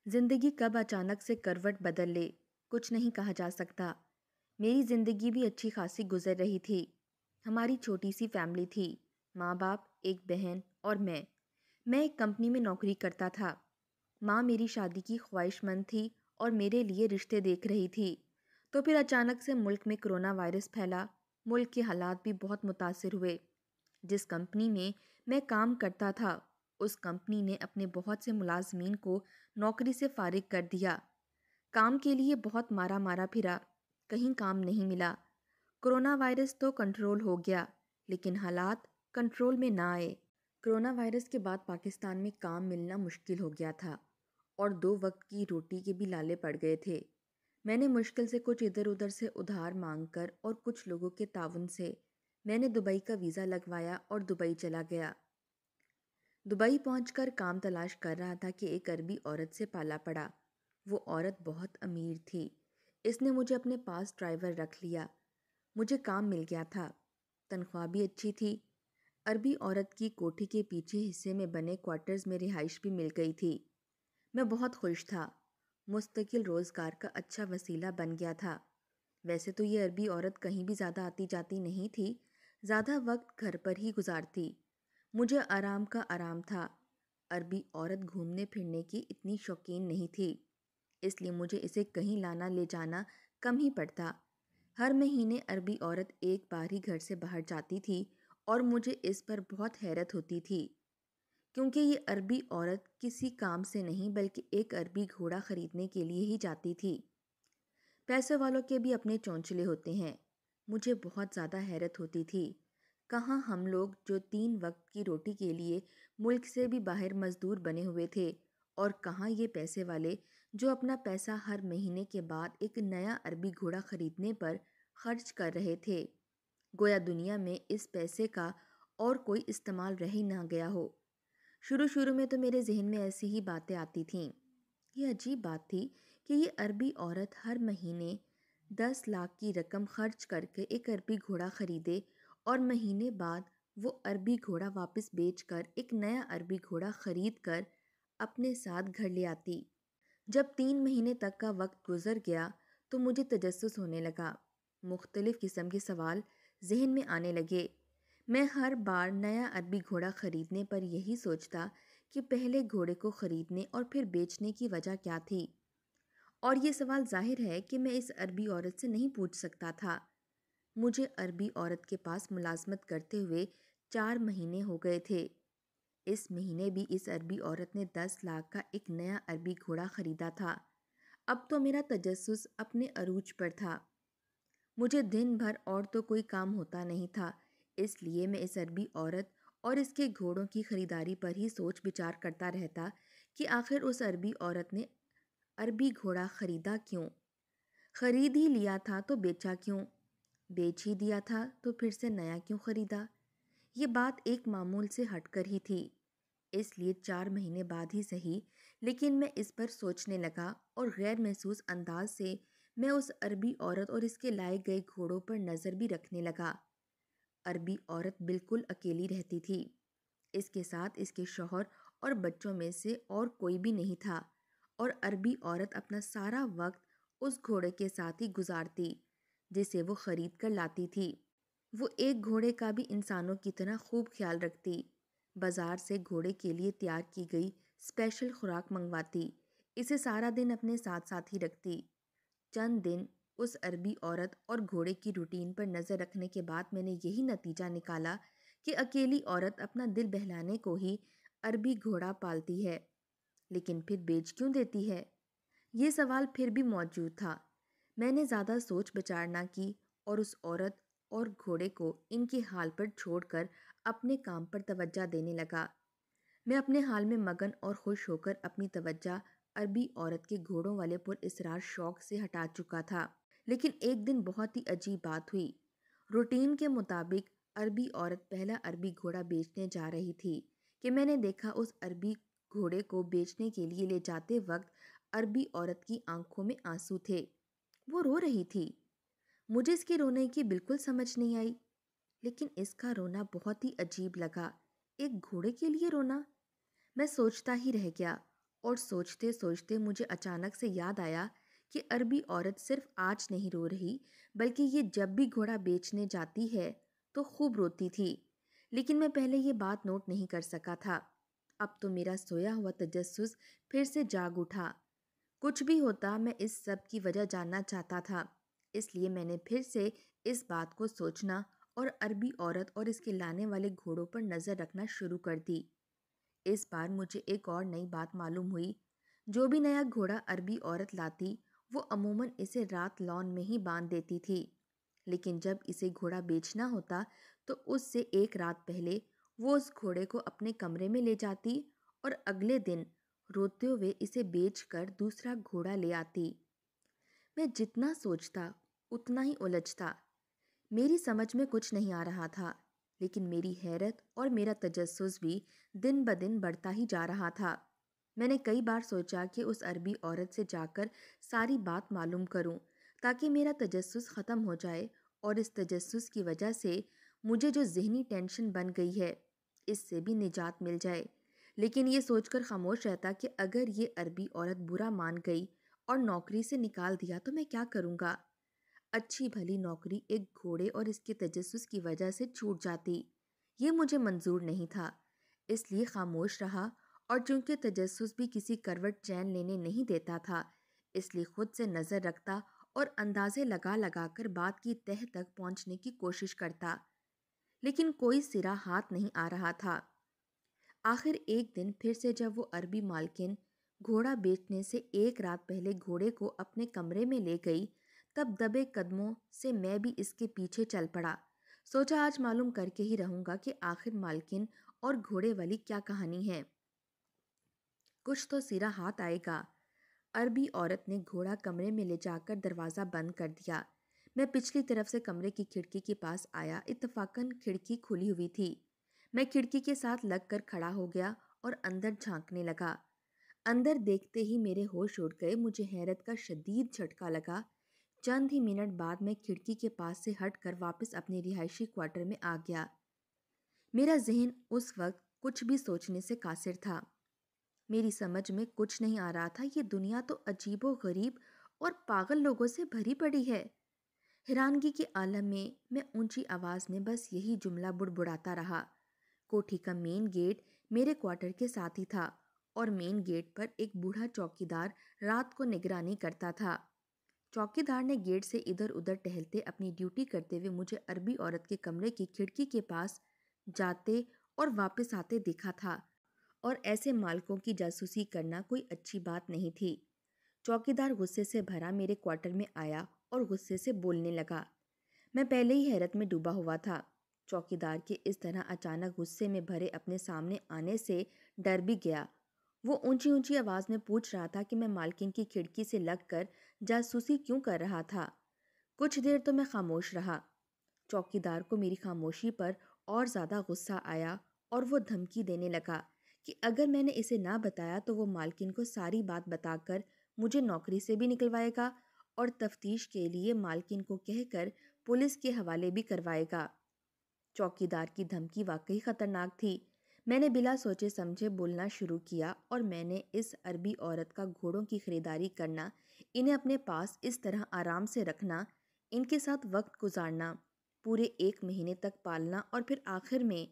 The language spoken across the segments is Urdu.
زندگی کب اچانک سے کروٹ بدل لے کچھ نہیں کہا جا سکتا۔ میری زندگی بھی اچھی خاصی گزر رہی تھی۔ ہماری چھوٹی سی فیملی تھی، ماں باپ، ایک بہن اور میں ایک کمپنی میں نوکری کرتا تھا۔ ماں میری شادی کی خواہش مند تھی اور میرے لیے رشتے دیکھ رہی تھی۔ تو پھر اچانک سے ملک میں کرونا وائرس پھیلا۔ ملک کے حالات بھی بہت متاثر ہوئے۔ جس کمپنی میں کام کرتا تھا اس کمپنی نے اپنے بہت سے ملازمین کو نوکری سے فارغ کر دیا۔ کام کے لیے بہت مارا پھرا، کہیں کام نہیں ملا۔ کرونا وائرس تو کنٹرول ہو گیا لیکن حالات کنٹرول میں نہ آئے۔ کرونا وائرس کے بعد پاکستان میں کام ملنا مشکل ہو گیا تھا اور 2 وقت کی روٹی کے بھی لالے پڑ گئے تھے۔ میں نے مشکل سے کچھ ادھر ادھر سے ادھار مانگ کر اور کچھ لوگوں کے تعاون سے میں نے دبئی کا ویزا لگوایا اور دبئی چلا گیا۔ دبئی پہنچ کر کام تلاش کر رہا تھا کہ ایک عربی عورت سے پالا پڑا۔ وہ عورت بہت امیر تھی۔ اس نے مجھے اپنے پاس ڈرائیور رکھ لیا۔ مجھے کام مل گیا تھا، تنخواہ بھی اچھی تھی۔ عربی عورت کی کوٹھی کے پیچھے حصے میں بنے کوارٹرز میں رہائش بھی مل گئی تھی۔ میں بہت خوش تھا، مستقل روزگار کا اچھا وسیلہ بن گیا تھا۔ ویسے تو یہ عربی عورت کہیں بھی زیادہ آتی جاتی نہیں تھی، زیادہ وقت گھر پر ہی گزارتی۔ مجھے آرام کا آرام تھا۔ عربی عورت گھومنے پھرنے کی اتنی شوقین نہیں تھی، اس لیے مجھے اسے کہیں لانا لے جانا کم ہی پڑتا۔ ہر مہینے عربی عورت ایک بار ہی گھر سے باہر جاتی تھی اور مجھے اس پر بہت حیرت ہوتی تھی، کیونکہ یہ عربی عورت کسی کام سے نہیں بلکہ ایک عربی گھوڑا خریدنے کے لیے ہی جاتی تھی۔ پیسے والوں کے بھی اپنے چونچلے ہوتے ہیں۔ مجھے بہت زیادہ حیرت ہوتی تھی، کہاں ہم لوگ جو 3 وقت کی روٹی کے لیے ملک سے بھی باہر مزدور بنے ہوئے تھے، اور کہاں یہ پیسے والے جو اپنا پیسہ ہر مہینے کے بعد ایک نیا عربی گھوڑا خریدنے پر خرچ کر رہے تھے، گویا دنیا میں اس پیسے کا اور کوئی استعمال رہ ہی نہ گیا ہو۔ شروع میں تو میرے ذہن میں ایسی ہی باتیں آتی تھیں۔ یہ عجیب بات تھی کہ یہ عربی عورت ہر مہینے 10 لاکھ کی رقم خرچ کر کے ایک عربی گھوڑا خریدے اور مہینے بعد وہ عربی گھوڑا واپس بیچ کر ایک نیا عربی گھوڑا خرید کر اپنے ساتھ گھر لے آتی۔ جب 3 مہینے تک کا وقت گزر گیا تو مجھے تجسس ہونے لگا۔ مختلف قسم کے سوال ذہن میں آنے لگے۔ میں ہر بار نیا عربی گھوڑا خریدنے پر یہی سوچتا کہ پہلے گھوڑے کو خریدنے اور پھر بیچنے کی وجہ کیا تھی، اور یہ سوال ظاہر ہے کہ میں اس عربی عورت سے نہیں پوچھ سکتا تھا۔ مجھے عربی عورت کے پاس ملازمت کرتے ہوئے 4 مہینے ہو گئے تھے۔ اس مہینے بھی اس عربی عورت نے 10 لاکھ کا ایک نیا عربی گھوڑا خریدا تھا۔ اب تو میرا تجسس اپنے عروج پر تھا۔ مجھے دن بھر اور تو کوئی کام ہوتا نہیں تھا، اس لیے میں اس عربی عورت اور اس کے گھوڑوں کی خریداری پر ہی سوچ بچار کرتا رہتا کہ آخر اس عربی عورت نے عربی گھوڑا خریدا کیوں؟ خرید ہی لیا تھا تو بیچا کیوں؟ بیچ ہی دیا تھا تو پھر سے نیا کیوں خریدا؟ یہ بات ایک معمول سے ہٹ کر ہی تھی، اس لیے 4 مہینے بعد ہی صحیح لیکن میں اس پر سوچنے لگا اور غیر محسوس انداز سے میں اس عربی عورت اور اس کے لائے گئے گھوڑوں پر نظر بھی رکھنے لگا۔ عربی عورت بالکل اکیلی رہتی تھی۔ اس کے ساتھ اس کے شوہر اور بچوں میں سے اور کوئی بھی نہیں تھا، اور عربی عورت اپنا سارا وقت اس گھوڑے کے ساتھ ہی گزارتی جسے وہ خرید کر لاتی تھی۔ وہ ایک گھوڑے کا بھی انسانوں کی طرح خوب خیال رکھتی، بازار سے گھوڑے کے لیے تیار کی گئی اسپیشل خوراک منگواتی، اسے سارا دن اپنے ساتھ ہی رکھتی۔ چند دن اس عربی عورت اور گھوڑے کی روٹین پر نظر رکھنے کے بعد میں نے یہی نتیجہ نکالا کہ اکیلی عورت اپنا دل بہلانے کو ہی عربی گھوڑا پالتی ہے، لیکن پھر بیچ کیوں دیتی ہے؟ یہ سوال پھر بھی موجود تھا۔ میں نے زیادہ سوچ بچار نہ کی اور اس عورت اور گھوڑے کو ان کے حال پر چھوڑ کر اپنے کام پر توجہ دینے لگا۔ میں اپنے حال میں مگن اور خوش ہو کر اپنی توجہ عربی عورت کے گھوڑوں والے پر اسرار شوق سے ہٹا چکا تھا۔ لیکن ایک دن بہت ہی عجیب بات ہوئی۔ روٹین کے مطابق عربی عورت پہلا عربی گھوڑا بیچنے جا رہی تھی کہ میں نے دیکھا اس عربی گھوڑے کو بیچنے کے لیے لے جاتے وقت عربی عورت کی آنکھوں میں آنسو تھے۔ وہ رو رہی تھی۔ مجھے اس کے رونے کی بالکل سمجھ نہیں آئی، لیکن اس کا رونا بہت ہی عجیب لگا۔ ایک گھوڑے کے لیے رونا؟ میں سوچتا ہی رہ گیا اور سوچتے سوچتے مجھے اچانک سے یاد آیا کہ عربی عورت صرف آج نہیں رو رہی، بلکہ یہ جب بھی گھوڑا بیچنے جاتی ہے تو خوب روتی تھی، لیکن میں پہلے یہ بات نوٹ نہیں کر سکا تھا۔ اب تو میرا سویا ہوا تجسس پھر سے جاگ اٹھا۔ کچھ بھی ہوتا میں اس سب کی وجہ جاننا چاہتا تھا، اس لیے میں نے پھر سے اس بات کو سوچنا اور عربی عورت اور اس کے لانے والے گھوڑوں پر نظر رکھنا شروع کر دی۔ اس بار مجھے ایک اور نئی بات معلوم ہوئی۔ جو بھی نیا گھوڑا عربی عورت لاتی وہ عموماً اسے رات لان میں ہی باندھ دیتی تھی، لیکن جب اسے گھوڑا بیچنا ہوتا تو اس سے ایک رات پہلے وہ اس گھوڑے کو اپنے کمرے میں لے جاتی اور اگلے دن روتے ہوئے اسے بیچ کر دوسرا گھوڑا لے آتی۔ میں جتنا سوچتا اتنا ہی الجھتا۔ میری سمجھ میں کچھ نہیں آ رہا تھا، لیکن میری حیرت اور میرا تجسس بھی دن بدن بڑھتا ہی جا رہا تھا۔ میں نے کئی بار سوچا کہ اس عربی عورت سے جا کر ساری بات معلوم کروں تاکہ میرا تجسس ختم ہو جائے اور اس تجسس کی وجہ سے مجھے جو ذہنی ٹینشن بن گئی ہے اس سے بھی نجات مل جائے، لیکن یہ سوچ کر خاموش رہتا کہ اگر یہ عربی عورت برا مان گئی اور نوکری سے نکال دیا تو میں کیا کروں گا؟ اچھی بھلی نوکری ایک گھوڑے اور اس کے تجسس کی وجہ سے چھوٹ جاتی، یہ مجھے منظور نہیں تھا، اس لیے خاموش رہا۔ اور چونکہ تجسس بھی کسی کروٹ چین لینے نہیں دیتا تھا، اس لیے خود سے نظر رکھتا اور اندازے لگا لگا کر بات کی تہہ تک پہنچنے کی کوشش کرتا، لیکن کوئی سرا ہاتھ نہیں آ رہا تھا۔ آخر ایک دن پھر سے جب وہ عربی مالکن گھوڑا بیچنے سے ایک رات پہلے گھوڑے کو اپنے کمرے میں لے گئی، تب دبے قدموں سے میں بھی اس کے پیچھے چل پڑا۔ سوچا آج معلوم کر کے ہی رہوں گا کہ آخر مالکن اور گھوڑے والی کیا کہانی ہے، کچھ تو سرا ہاتھ آئے گا۔ عربی عورت نے گھوڑا کمرے میں لے جا کر دروازہ بند کر دیا۔ میں پچھلی طرف سے کمرے کی کھڑکی کے پاس آیا، اتفاقاً کھڑکی کھلی ہوئی تھی۔ میں کھڑکی کے ساتھ لگ کر کھڑا ہو گیا اور اندر جھانکنے لگا۔ اندر دیکھتے ہی میرے ہوش اڑ گئے، مجھے حیرت کا شدید جھٹکا لگا۔ چند ہی منٹ بعد میں کھڑکی کے پاس سے ہٹ کر واپس اپنے رہائشی کوارٹر میں آ گیا۔ میرا ذہن اس وقت کچھ بھی سوچنے سے قاصر تھا۔ میری سمجھ میں کچھ نہیں آ رہا تھا، یہ دنیا تو عجیب و غریب اور پاگل لوگوں سے بھری پڑی ہے۔ حیرانگی کے عالم میں میں اونچی آواز میں بس یہی جملہ بڑبڑاتا رہا۔ کوٹھی کا مین گیٹ میرے کوارٹر کے ساتھ ہی تھا اور مین گیٹ پر ایک بوڑھا چوکیدار رات کو نگرانی کرتا تھا۔ چوکیدار نے گیٹ سے ادھر ادھر ٹہلتے اپنی ڈیوٹی کرتے ہوئے مجھے عربی عورت کے کمرے کی کھڑکی کے پاس جاتے اور واپس آتے دیکھا تھا، اور ایسے مالکوں کی جاسوسی کرنا کوئی اچھی بات نہیں تھی۔ چوکیدار غصے سے بھرا میرے کوارٹر میں آیا اور غصے سے بولنے لگا۔ میں پہلے ہی حیرت میں ڈوبا ہوا تھا۔ چوکیدار کے اس طرح اچانک غصے میں بھرے اپنے سامنے آنے سے ڈر بھی گیا۔ وہ اونچی اونچی آواز میں پوچھ رہا تھا کہ میں مالکن کی کھڑکی سے لگ کر جاسوسی کیوں کر رہا تھا۔ کچھ دیر تو میں خاموش رہا۔ چوکیدار کو میری خاموشی پر اور زیادہ غصہ آیا اور وہ دھمکی دینے لگا کہ اگر میں نے اسے نہ بتایا تو وہ مالکن کو ساری بات بتا کر مجھے نوکری سے بھی نکلوائے گا اور تفتیش کے لیے مالکن کو کہہ کر پولیس کے حوالے بھی کروائے گا۔ چوکیدار کی دھمکی واقعی خطرناک تھی۔ میں نے بلا سوچے سمجھے بولنا شروع کیا اور میں نے اس عربی عورت کا گھوڑوں کی خریداری کرنا، انہیں اپنے پاس اس طرح آرام سے رکھنا، ان کے ساتھ وقت گزارنا، پورے 1 مہینے تک پالنا اور پھر آخر میں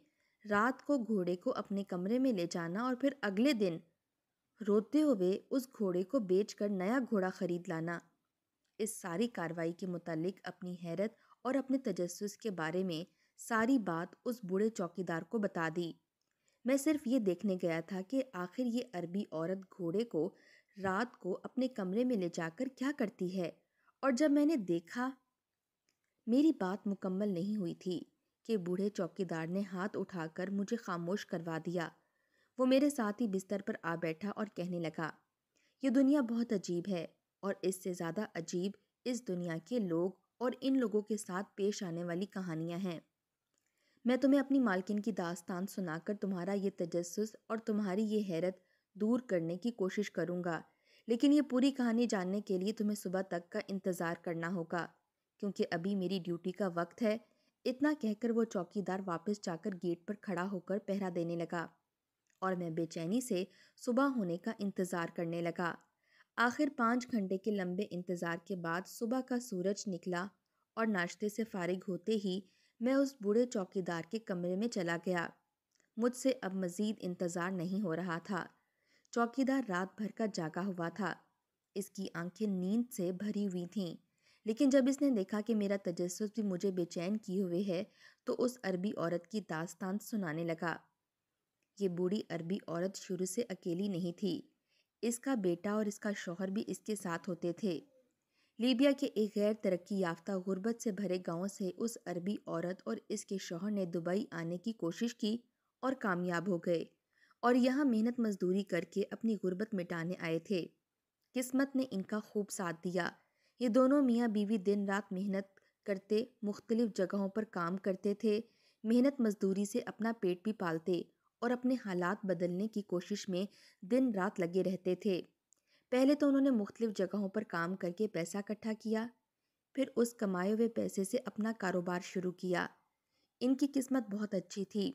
رات کو گھوڑے کو اپنے کمرے میں لے جانا اور پھر اگلے دن روتے ہوئے اس گھوڑے کو بیچ کر نیا گھوڑا خرید لانا، اس ساری کارروائی کے متعلق اپنی حیرت اور اپنے تجسس کے بارے میں ساری بات اس بوڑھے چوکیدار کو بتا دی۔ میں صرف یہ دیکھنے گیا تھا کہ آخر یہ عربی عورت گھوڑے کو رات کو اپنے کمرے میں لے جا کر کیا کرتی ہے، اور جب میں نے دیکھا میری بات مکمل نہیں ہوئی تھی کہ بوڑھے چوکیدار نے ہاتھ اٹھا کر مجھے خاموش کروا دیا۔ وہ میرے ساتھ ہی بستر پر آ بیٹھا اور کہنے لگا، یہ دنیا بہت عجیب ہے، اور اس سے زیادہ عجیب اس دنیا کے لوگ اور ان لوگوں کے ساتھ پیش آنے والی کہانیاں ہیں۔ میں تمہیں اپنی مالکن کی داستان سنا کر تمہارا یہ تجسس اور تمہاری یہ حیرت دور کرنے کی کوشش کروں گا، لیکن یہ پوری کہانی جاننے کے لیے تمہیں صبح تک کا انتظار کرنا ہوگا، کیونکہ ابھی میری ڈیوٹی کا وقت ہے۔ اتنا کہہ کر وہ چوکیدار واپس جا کر گیٹ پر کھڑا ہو کر پہرا دینے لگا اور میں بے چینی سے صبح ہونے کا انتظار کرنے لگا۔ آخر 5 گھنٹے کے لمبے انتظار کے بعد صبح کا سورج نکلا اور ناشتے سے فارغ ہوتے ہی میں اس بوڑھے چوکیدار کے کمرے میں چلا گیا۔ مجھ سے اب مزید انتظار نہیں ہو رہا تھا۔ چوکیدار رات بھر کا جاگا ہوا تھا۔ اس کی آنکھیں نیند سے بھری ہوئی تھیں، لیکن جب اس نے دیکھا کہ میرا تجسس بھی مجھے بے چین کیے ہوئے ہے تو اس عربی عورت کی داستان سنانے لگا۔ یہ بوڑھی عربی عورت شروع سے اکیلی نہیں تھی۔ اس کا بیٹا اور اس کا شوہر بھی اس کے ساتھ ہوتے تھے۔ لیبیا کے ایک غیر ترقی یافتہ غربت سے بھرے گاؤں سے اس عربی عورت اور اس کے شوہر نے دبئی آنے کی کوشش کی اور کامیاب ہو گئے، اور یہاں محنت مزدوری کر کے اپنی غربت مٹانے آئے تھے۔ قسمت نے ان کا خوب ساتھ دیا۔ یہ دونوں میاں بیوی دن رات محنت کرتے مختلف جگہوں پر کام کرتے تھے، محنت مزدوری سے اپنا پیٹ بھی پالتے اور اپنے حالات بدلنے کی کوشش میں دن رات لگے رہتے تھے۔ پہلے تو انہوں نے مختلف جگہوں پر کام کر کے پیسہ اکٹھا کیا، پھر اس کمائے ہوئے پیسے سے اپنا کاروبار شروع کیا۔ ان کی قسمت بہت اچھی تھی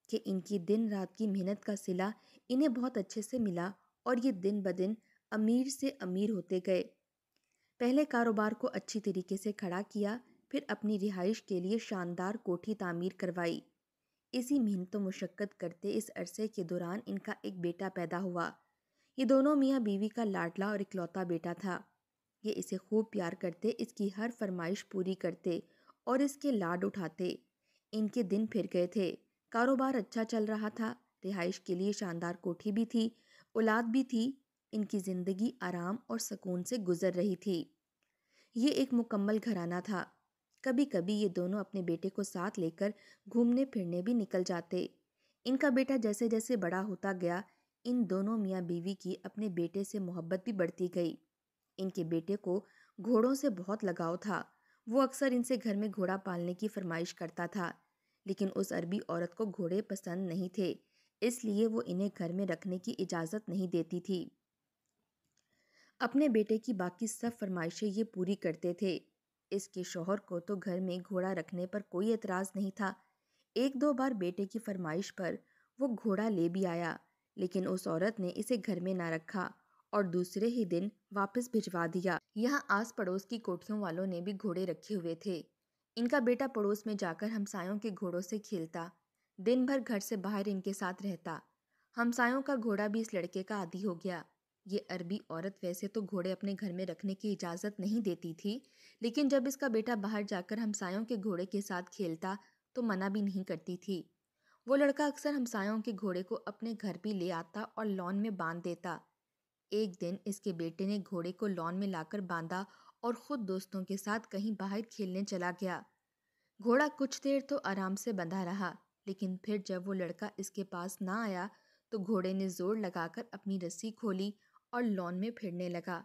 کہ ان کی دن رات کی محنت کا صلہ انہیں بہت اچھے سے ملا اور یہ دن بدن امیر سے امیر ہوتے گئے۔ پہلے کاروبار کو اچھی طریقے سے کھڑا کیا، پھر اپنی رہائش کے لیے شاندار کوٹھی تعمیر کروائی۔ اسی محنت و مشقت کرتے اس عرصے کے دوران ان کا ایک بیٹا پیدا ہوا۔ یہ دونوں میاں بیوی کا لاڈلا اور اکلوتا بیٹا تھا۔ یہ اسے خوب پیار کرتے، اس کی ہر فرمائش پوری کرتے اور اس کے لاڈ اٹھاتے۔ ان کے دن پھر گئے تھے، کاروبار اچھا چل رہا تھا، رہائش کے لیے شاندار کوٹھی بھی تھی، اولاد بھی تھی، ان کی زندگی آرام اور سکون سے گزر رہی تھی۔ یہ ایک مکمل گھرانہ تھا۔ کبھی کبھی یہ دونوں اپنے بیٹے کو ساتھ لے کر گھومنے پھرنے بھی نکل جاتے۔ ان کا بیٹا جیسے جیسے بڑا ہوتا گیا، ان دونوں میاں بیوی کی اپنے بیٹے سے محبت بھی بڑھتی گئی۔ ان کے بیٹے کو گھوڑوں سے بہت لگاؤ تھا۔ وہ اکثر ان سے گھر میں گھوڑا پالنے کی فرمائش کرتا تھا، لیکن اس عربی عورت کو گھوڑے پسند نہیں تھے، اس لیے وہ انہیں گھر میں رکھنے کی اجازت نہیں دیتی تھی۔ اپنے بیٹے کی باقی سب فرمائشیں یہ پوری کرتے تھے۔ اس کے شوہر کو تو گھر میں گھوڑا رکھنے پر کوئی اعتراض نہیں تھا۔ ایک دو بار بیٹے کی فرمائش پر وہ گھوڑا لے بھی آیا، لیکن اس عورت نے اسے گھر میں نہ رکھا اور دوسرے ہی دن واپس بھجوا دیا۔ یہاں آس پڑوس کی کوٹھیوں والوں نے بھی گھوڑے رکھے ہوئے تھے۔ ان کا بیٹا پڑوس میں جا کر ہمسایوں کے گھوڑوں سے کھیلتا، دن بھر گھر سے باہر ان کے ساتھ رہتا۔ ہمسایوں کا گھوڑا بھی اس لڑکے کا عادی ہو گیا۔ یہ عربی عورت ویسے تو گھوڑے اپنے گھر میں رکھنے کی اجازت نہیں دیتی تھی، لیکن جب اس کا بیٹا باہر جا کر ہمسایوں کے گھوڑے کے ساتھ کھیلتا تو منع بھی نہیں کرتی تھی۔ وہ لڑکا اکثر ہمسایوں کے گھوڑے کو اپنے گھر بھی لے آتا اور لان میں باندھ دیتا۔ ایک دن اس کے بیٹے نے گھوڑے کو لان میں لا کر باندھا اور خود دوستوں کے ساتھ کہیں باہر کھیلنے چلا گیا۔ گھوڑا کچھ دیر تو آرام سے بندھا رہا، لیکن پھر جب وہ لڑکا اس کے پاس نہ آیا تو گھوڑے نے زور لگا کر اپنی رسی کھولی اور لان میں پھرنے لگا۔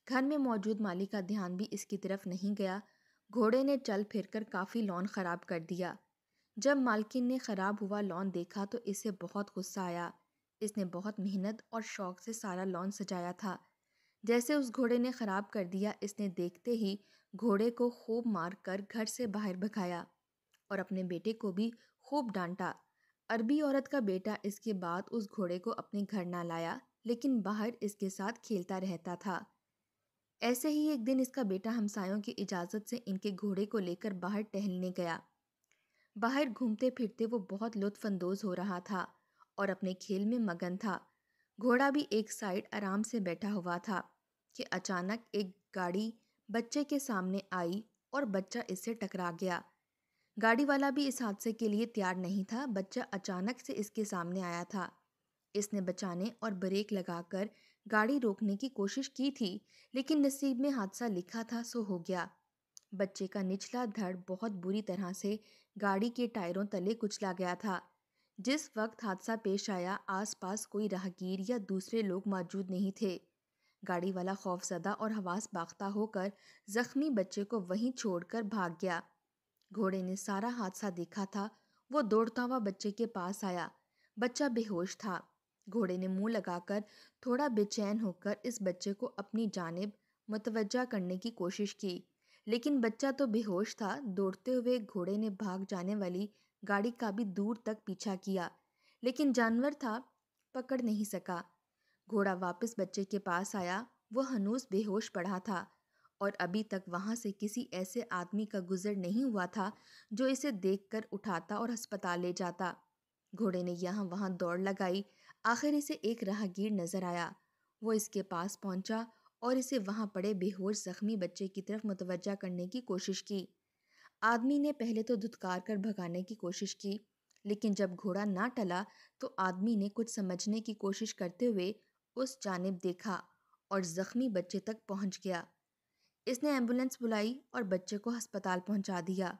گھر میں موجود مالی کا دھیان بھی اس کی طرف نہیں گیا۔ گھوڑے نے چل پھر کر کافی لان خراب کر دیا۔ جب مالکن نے خراب ہوا لان دیکھا تو اسے بہت غصہ آیا۔ اس نے بہت محنت اور شوق سے سارا لان سجایا تھا۔ جیسے اس گھوڑے نے خراب کر دیا، اس نے دیکھتے ہی گھوڑے کو خوب مار کر گھر سے باہر بھگایا اور اپنے بیٹے کو بھی خوب ڈانٹا۔ عربی عورت کا بیٹا اس کے بعد اس گھوڑے کو اپنے گھر نہ لایا، لیکن باہر اس کے ساتھ کھیلتا رہتا تھا۔ ایسے ہی ایک دن اس کا بیٹا ہمسایوں کی اجازت سے ان کے گھوڑے کو لے کر باہر ٹہلنے گیا۔ باہر گھومتے پھرتے وہ بہت لطف اندوز ہو رہا تھا اور اپنے کھیل میں مگن تھا۔ گھوڑا بھی ایک سائیڈ آرام سے بیٹھا ہوا تھا کہ اچانک ایک گاڑی بچے کے سامنے آئی اور بچہ اس سے ٹکرا گیا۔ گاڑی والا بھی اس حادثے کے لیے تیار نہیں تھا۔ بچہ اچانک سے اس کے سامنے آیا تھا۔ اس نے بچانے اور بریک لگا کر گاڑی روکنے کی کوشش کی تھی، لیکن نصیب میں حادثہ لکھا تھا سو ہو گیا۔ بچے کا نچلا دھڑ بہت بری طرح سے گاڑی کے ٹائروں تلے کچلا گیا تھا۔ جس وقت حادثہ پیش آیا، آس پاس کوئی راہگیر یا دوسرے لوگ موجود نہیں تھے۔ گاڑی والا خوف زدہ اور حواس باختہ ہو کر زخمی بچے کو وہیں چھوڑ کر بھاگ گیا۔ گھوڑے نے سارا حادثہ دیکھا تھا۔ وہ دوڑتا ہوا بچے کے پاس آیا۔ بچہ بے ہوش تھا۔ گھوڑے نے منہ لگا کر تھوڑا بے چین ہو کر اس بچے کو اپنی جانب متوجہ کرنے کی کوشش کی، لیکن بچہ تو بے ہوش تھا۔ دوڑتے ہوئے گھوڑے نے بھاگ جانے والی گاڑی کا بھی دور تک پیچھا کیا، لیکن جانور تھا پکڑ نہیں سکا۔ گھوڑا واپس بچے کے پاس آیا۔ وہ ہنوز بے ہوش پڑا تھا اور ابھی تک وہاں سے کسی ایسے آدمی کا گزر نہیں ہوا تھا جو اسے دیکھ کر اٹھاتا اور ہسپتال لے جاتا۔ گھوڑے نے یہاں وہاں دوڑ لگائی، آخر اسے ایک راہگیر نظر آیا۔ وہ اس کے پاس پہنچا اور اسے وہاں پڑے بے ہوش زخمی بچے کی طرف متوجہ کرنے کی کوشش کی۔ آدمی نے پہلے تو دھتکار کر بھگانے کی کوشش کی، لیکن جب گھوڑا نہ ٹلا تو آدمی نے کچھ سمجھنے کی کوشش کرتے ہوئے اس جانب دیکھا اور زخمی بچے تک پہنچ گیا۔ اس نے ایمبولینس بلائی اور بچے کو ہسپتال پہنچا دیا۔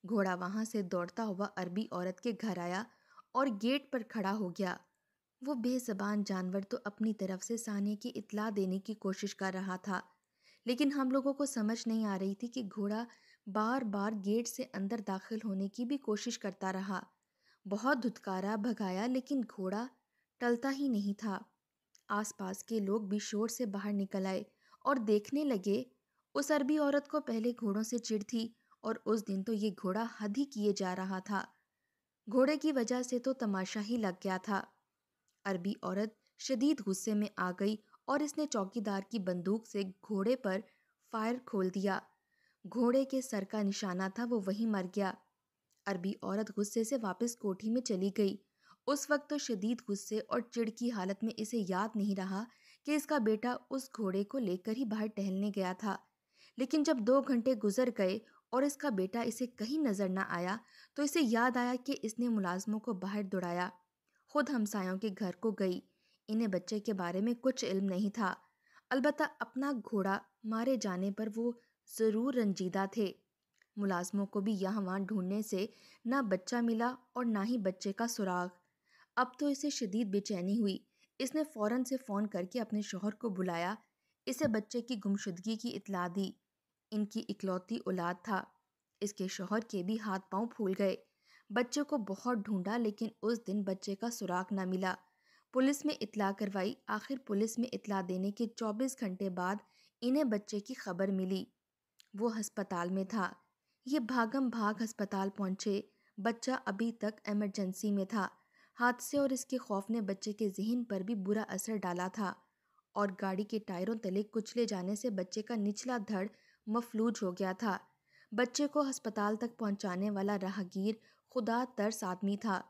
گھوڑا وہاں سے دوڑتا ہوا عربی عورت کے گھر آیا اور گیٹ پر کھڑا ہو گیا۔ وہ بے زبان جانور تو اپنی طرف سے ثانیہ کی اطلاع دینے کی کوشش کر رہا تھا، لیکن ہم لوگوں کو سمجھ نہیں آ رہی تھی کہ گھوڑا بار بار گیٹ سے اندر داخل ہونے کی بھی کوشش کرتا رہا۔ بہت دھتکارا بھگایا لیکن گھوڑا ٹلتا ہی نہیں تھا۔ آس پاس کے لوگ بھی شور سے باہر نکل آئے اور دیکھنے لگے۔ اس عربی عورت کو پہلے گھوڑوں سے چڑ تھی اور اس دن تو یہ گھوڑا حد ہی کیے جا رہا تھا۔ گھوڑے کی وجہ سے تو تماشا ہی لگ گیا تھا۔ عربی عورت شدید غصے میں آ گئی اور اس نے چوکیدار کی بندوق سے گھوڑے پر فائر کھول دیا۔ گھوڑے کے سر کا نشانہ تھا، وہ وہیں مر گیا۔ عربی عورت غصے سے واپس کوٹھی میں چلی گئی۔ اس وقت تو شدید غصے اور چڑ کی حالت میں اسے یاد نہیں رہا کہ اس کا بیٹا اس گھوڑے کو لے کر ہی باہر ٹہلنے گیا تھا، لیکن جب 2 گھنٹے گزر گئے اور اس کا بیٹا اسے کہیں نظر نہ آیا تو اسے یاد آیا کہ اس نے ملازموں کو باہر دوڑایا۔ خود ہمسایوں کے گھر کو گئی۔ انہیں بچے کے بارے میں کچھ علم نہیں تھا، البتہ اپنا گھوڑا مارے جانے پر وہ ضرور رنجیدہ تھے۔ ملازموں کو بھی یہاں وہاں ڈھونڈنے سے نہ بچہ ملا اور نہ ہی بچے کا سراغ۔ اب تو اسے شدید بے چینی ہوئی۔ اس نے فوراً سے فون کر کے اپنے شوہر کو بلایا، اسے بچے کی گمشدگی کی اطلاع دی۔ ان کی اکلوتی اولاد تھا۔ اس کے شوہر کے بھی ہاتھ پاؤں پھول گئے۔ بچے کو بہت ڈھونڈا لیکن اس دن بچے کا سراغ نہ ملا۔ پولیس میں اطلاع کروائی۔ آخر پولیس میں اطلاع دینے کے 24 گھنٹے بعد انہیں بچے کی خبر ملی۔ وہ ہسپتال میں تھا۔ یہ بھاگم بھاگ ہسپتال پہنچے۔ بچہ ابھی تک ایمرجنسی میں تھا۔ حادثے اور اس کے خوف نے بچے کے ذہن پر بھی برا اثر ڈالا تھا اور گاڑی کے ٹائروں تلے کچلے جانے سے بچے کا نچلا دھڑ مفلوج ہو گیا تھا۔ بچے کو ہسپتال تک پہنچانے والا راہگیر خدا ترس آدمی تھا۔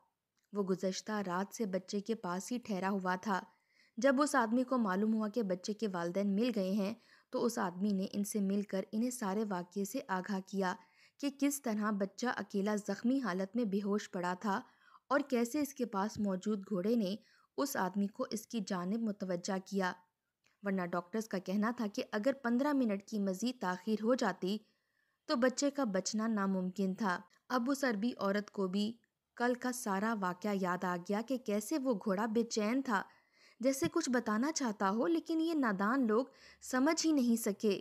وہ گزشتہ رات سے بچے کے پاس ہی ٹھہرا ہوا تھا۔ جب اس آدمی کو معلوم ہوا کہ بچے کے والدین مل گئے ہیں تو اس آدمی نے ان سے مل کر انہیں سارے واقعے سے آگاہ کیا کہ کس طرح بچہ اکیلا زخمی حالت میں بے ہوش پڑا تھا اور کیسے اس کے پاس موجود گھوڑے نے اس آدمی کو اس کی جانب متوجہ کیا، ورنہ ڈاکٹرز کا کہنا تھا کہ اگر 15 منٹ کی مزید تاخیر ہو جاتی تو بچے کا بچنا ناممکن تھا۔ اب اس عربی عورت کو بھی کل کا سارا واقعہ یاد آ گیا کہ کیسے وہ گھوڑا بے چین تھا، جیسے کچھ بتانا چاہتا ہو لیکن یہ نادان لوگ سمجھ ہی نہیں سکے۔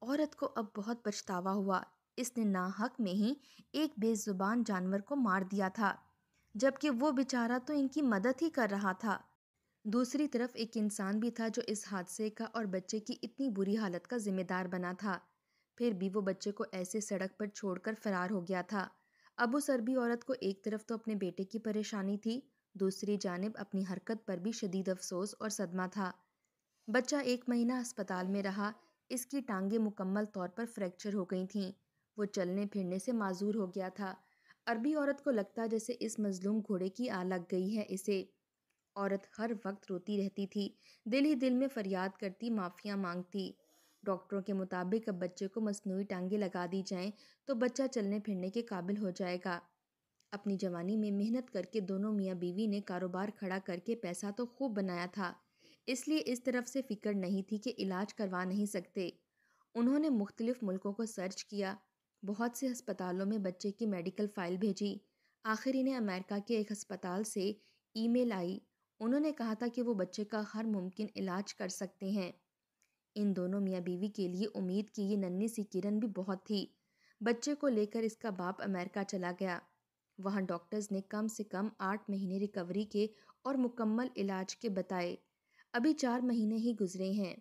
عورت کو اب بہت پچھتاوا ہوا۔ اس نے ناحق میں ہی ایک بے زبان جانور کو مار دیا تھا، جبکہ وہ بیچارہ تو ان کی مدد ہی کر رہا تھا۔ دوسری طرف ایک انسان بھی تھا جو اس حادثے کا اور بچے کی اتنی بری حالت کا ذمہ دار بنا تھا، پھر بھی وہ بچے کو ایسے سڑک پر چھوڑ کر فرار ہو گیا تھا۔ اب اس عربی عورت کو ایک طرف تو اپنے بیٹے کی پریشانی تھی، دوسری جانب اپنی حرکت پر بھی شدید افسوس اور صدمہ تھا۔ بچہ 1 مہینہ ہسپتال میں رہا۔ اس کی ٹانگیں مکمل طور پر فریکچر ہو گئی تھیں۔ وہ چلنے پھرنے سے معذور ہو گیا تھا۔ عربی عورت کو لگتا جیسے اس مظلوم گھوڑے کی آ لگ گئی ہے اسے۔ عورت ہر وقت روتی رہتی تھی، دل ہی دل میں فریاد کرتی، معافیاں مانگتی۔ ڈاکٹروں کے مطابق اب بچے کو مصنوعی ٹانگیں لگا دی جائیں تو بچہ چلنے پھرنے کے قابل ہو جائے گا۔ اپنی جوانی میں محنت کر کے دونوں میاں بیوی نے کاروبار کھڑا کر کے پیسہ تو خوب بنایا تھا، اس لیے اس طرف سے فکر نہیں تھی کہ علاج کروا نہیں سکتے۔ انہوں نے مختلف ملکوں کو سرچ کیا، بہت سے ہسپتالوں میں بچے کی میڈیکل فائل بھیجی۔ آخر انہیں امریکہ کے ایک ہسپتال سے ای میل آئی۔ انہوں نے کہا تھا کہ وہ بچے کا ہر ممکن علاج کر سکتے ہیں۔ ان دونوں میاں بیوی کے لیے امید کی یہ ننھی سی کرن بھی بہت تھی۔ بچے کو لے کر اس کا باپ امریکہ چلا گیا۔ وہاں ڈاکٹرز نے کم سے کم 8 مہینے ریکوری کے اور مکمل علاج کے بتائے۔ ابھی 4 مہینے ہی گزرے ہیں۔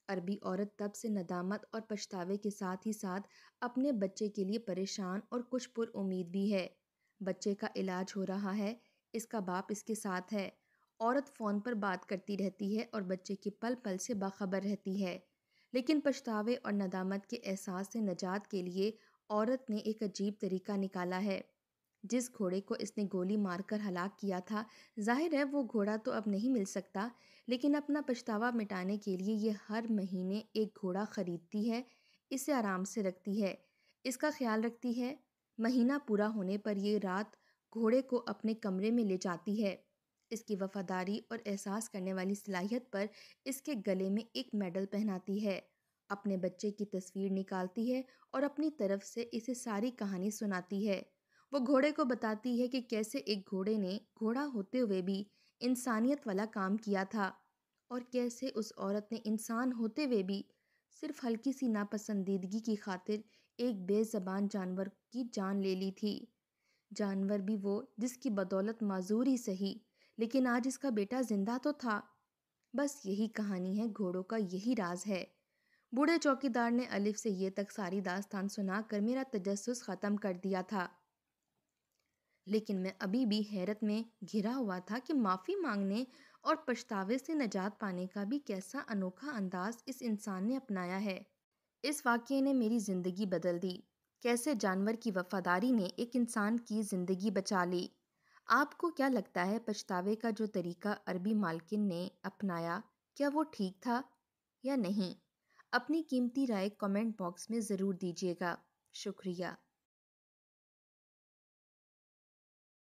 عربی عورت تب سے ندامت اور پچھتاوے کے ساتھ ہی ساتھ اپنے بچے کے لیے پریشان اور کچھ پر امید بھی ہے۔ بچے کا علاج ہو رہا ہے، اس کا باپ اس کے ساتھ ہے عورت فون پر بات کرتی رہتی ہے اور بچے کی پل پل سے باخبر رہتی ہے، لیکن پچھتاوے اور ندامت کے احساس سے نجات کے لیے عورت نے ایک عجیب طریقہ نکالا ہے۔ جس گھوڑے کو اس نے گولی مار کر ہلاک کیا تھا، ظاہر ہے وہ گھوڑا تو اب نہیں مل سکتا، لیکن اپنا پچھتاوا مٹانے کے لیے یہ ہر مہینے ایک گھوڑا خریدتی ہے، اسے آرام سے رکھتی ہے، اس کا خیال رکھتی ہے۔ مہینہ پورا ہونے پر یہ رات گھوڑے کو اپنے کمرے میں لے جاتی ہے، اس کی وفاداری اور احساس کرنے والی صلاحیت پر اس کے گلے میں ایک میڈل پہناتی ہے، اپنے بچے کی تصویر نکالتی ہے اور اپنی طرف سے اسے ساری کہانی سناتی ہے۔ وہ گھوڑے کو بتاتی ہے کہ کیسے ایک گھوڑے نے گھوڑا ہوتے ہوئے بھی انسانیت والا کام کیا تھا، اور کیسے اس عورت نے انسان ہوتے ہوئے بھی صرف ہلکی سی ناپسندیدگی کی خاطر ایک بے زبان جانور کی جان لے لی تھی۔ جانور بھی وہ جس کی بدولت معذور ہی سہی، لیکن آج اس کا بیٹا زندہ تو تھا۔ بس یہی کہانی ہے، گھوڑوں کا یہی راز ہے۔ بوڑھے چوکیدار نے الف سے یہ تک ساری داستان سنا کر میرا تجسس ختم کر دیا تھا، لیکن میں ابھی بھی حیرت میں گھرا ہوا تھا کہ معافی مانگنے اور پچھتاوے سے نجات پانے کا بھی کیسا انوکھا انداز اس انسان نے اپنایا ہے۔ اس واقعے نے میری زندگی بدل دی، کیسے جانور کی وفاداری نے ایک انسان کی زندگی بچا لی۔ آپ کو کیا لگتا ہے، پچھتاوے کا جو طریقہ عربی مالکن نے اپنایا، کیا وہ ٹھیک تھا یا نہیں؟ اپنی قیمتی رائے کمنٹ باکس میں ضرور دیجیے گا۔ شکریہ۔